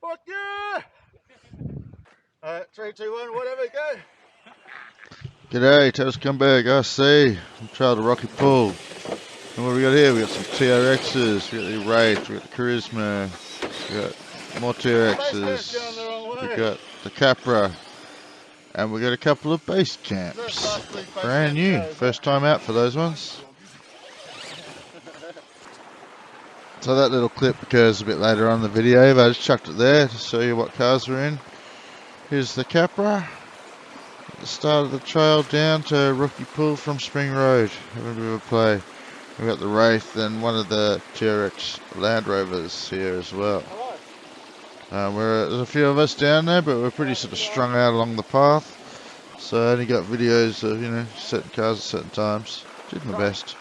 Fuck yeah! Alright, 3, 2, 1, whatever, go! G'day, tell Scumbag, I see. I'm trying to Rocky Pool. And what we got here? We got some TRXs, we got the Wraith, we got the Carisma, we got more TRXs, we got the Capra, and we got a couple of Basecamps. Brand new, first time out for those ones. So that little clip occurs a bit later on in the video, but I just chucked it there to show you what cars we're in. Here's the Capra. At the start of the trail down to Rocky Pool from Spring Road, having a bit of a play. We've got the Wraith and one of the TRX Land Rovers here as well. There's a few of us down there, but we're pretty sort of strung out along the path. So I only got videos of, certain cars at certain times. Did my best.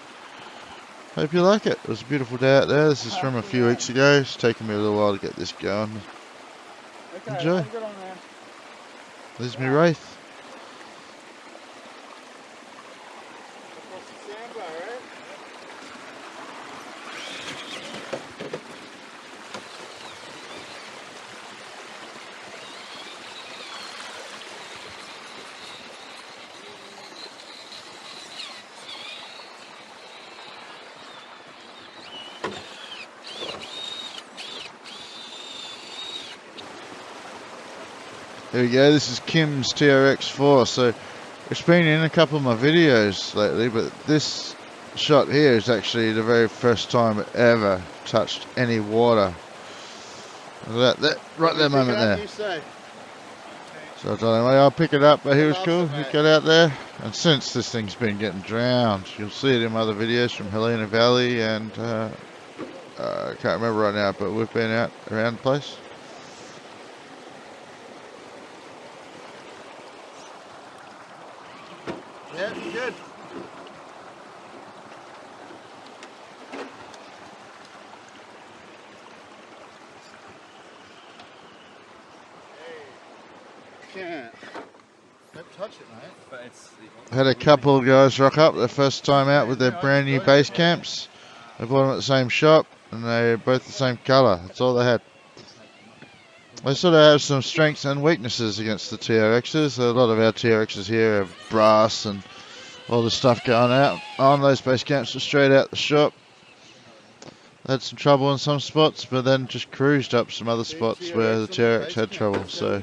Hope you like it. It was a beautiful day out there. This is from a few weeks ago. It's taken me a little while to get this going. Enjoy. There's me Wraith. There we go, this is Kim's TRX4, so it's been in a couple of my videos lately, but this shot here is actually the very first time it ever touched any water. That right there moment there. So I don't know, I'll pick it up, but he was cool, he got out there, and since this thing's been getting drowned, you'll see it in my other videos from Helena Valley, and I can't remember right now, but we've been out around the place. Yeah, good. Can't. Don't touch it, mate. But it's Had a couple of guys rock up their first time out with their brand new Basecamps. They bought them at the same shop, and they're both the same colour. That's all they had. They sort of have some strengths and weaknesses against the TRXs. A lot of our TRXs here have brass and all the stuff going out on those Basecamps are straight out the shop. Had some trouble in some spots, but then just cruised up some other spots where the TRX had trouble. So,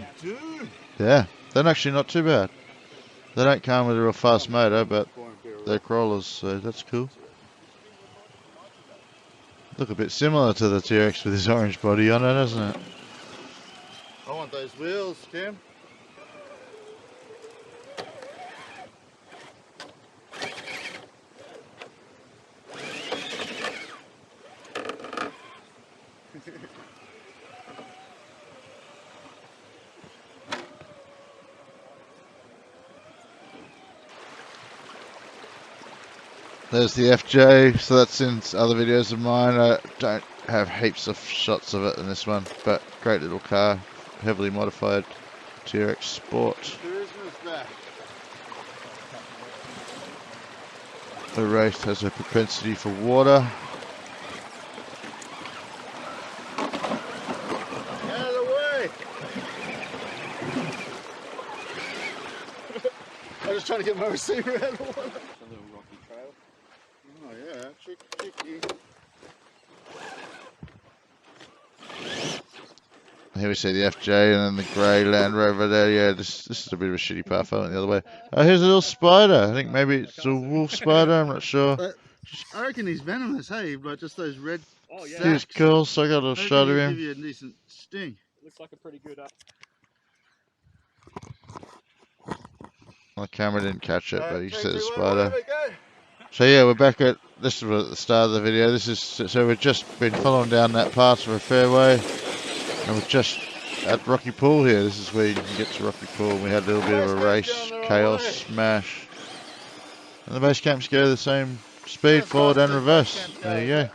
yeah, they're actually not too bad. They don't come with a real fast motor, but they're crawlers, so that's cool. Look a bit similar to the TRX with his orange body on it, doesn't it? I want those wheels, Kim. There's the FJ, so that's in other videos of mine. I don't have heaps of shots of it in this one, but great little car, heavily modified TRX Sport. The Wraith has a propensity for water. Out of the way! I'm just trying to get my receiver out of the water. A little rocky trail. Oh yeah, tricky. Here we see the FJ and then the grey Land Rover there. Yeah, this is a bit of a shitty path. I went the other way. Oh, here's a little spider. I think maybe it's a wolf spider. I'm not sure. I reckon he's venomous, hey? Like just those red. Oh yeah. He was cool, so I got a little shot of him. Give you a decent sting. Looks like a pretty good. My camera didn't catch it, but you see the spider. So yeah, we're back at this is at the start of the video. This is so we've just been following down that path of a fairway, and we're just at Rocky Pool here. This is where you can get to Rocky Pool. We had a little bit of a race, chaos, smash, and the base camps go the same speed, forward and reverse. There you go.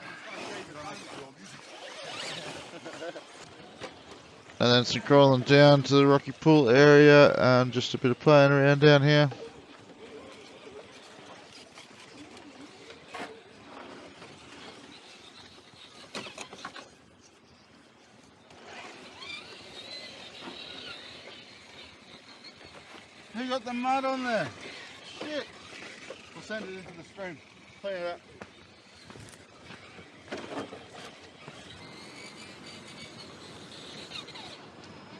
And then some crawling down to the Rocky Pool area, and just a bit of playing around down here. Who got the mud on there? Shit. We'll send it into the stream. Clean it up.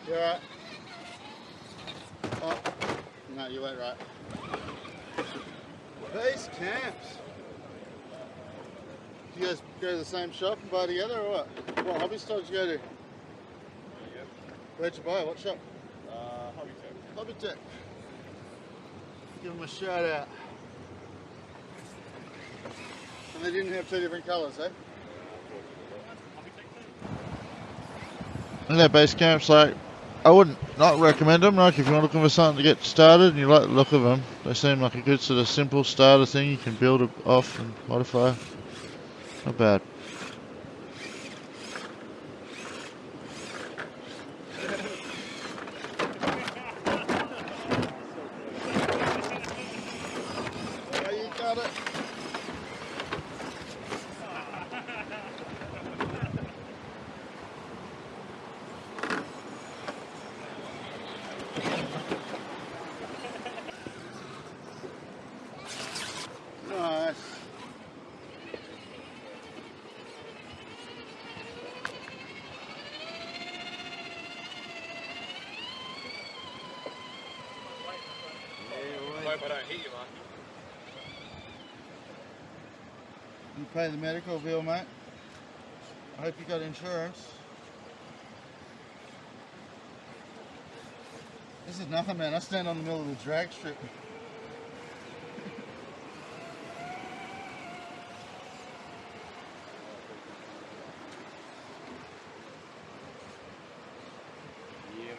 You alright? Oh, no, you went right. Basecamps. Do you guys go to the same shop and buy together or what? What hobby store did you go to? Yep. Where'd you buy? What shop? Hobby Tech. Hobby Tech. Give them a shout out. And they didn't have two different colours, eh? And their base camps, like, I wouldn't not recommend them. Like, if you're looking for something to get started and you like the look of them, they seem like a good sort of simple starter thing you can build it off and modify. Not bad. Yeah, you got it. Nice. Hope I don't hit you, Mark. You pay the medical bill, mate. I hope you got insurance. This is nothing, man. I stand on the middle of the drag strip. Yeah,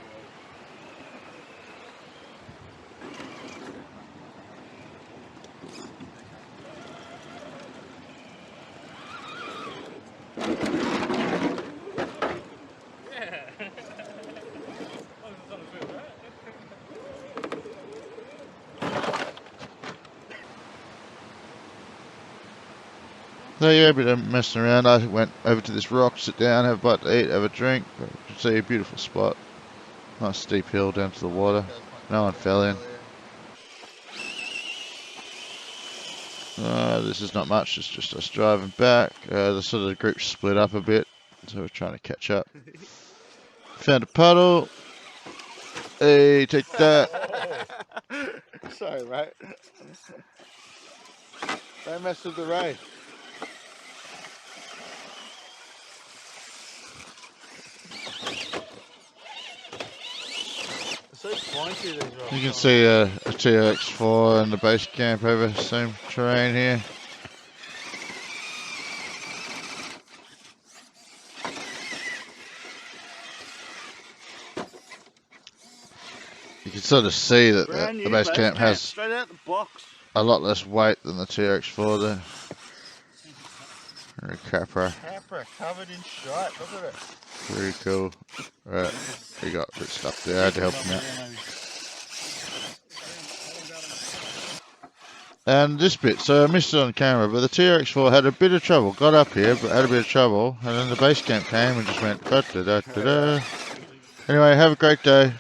So yeah, a bit of messing around. I went over to this rock, sit down, have a bite to eat, have a drink. You can see a beautiful spot. Nice steep hill down to the water. No one fell in. This is not much, it's just us driving back. The sort of group split up a bit, so we're trying to catch up. Found a puddle. Hey, take that. Sorry, mate. Don't mess with the Wraith. They're so pointy, these rocks. You can see a TRX4 and the base camp over same terrain here. You can sort of see that the base camp has straight out the box. a lot less weight than the TRX4 there. Or a Capra. Capra covered in shite. Look at it. Very cool. Right, he got a bit stuck there. I had to help him out. And this bit, so I missed it on camera, but the TRX4 had a bit of trouble. Got up here, but had a bit of trouble. And then the base camp came and just went da da da da da. Anyway, have a great day.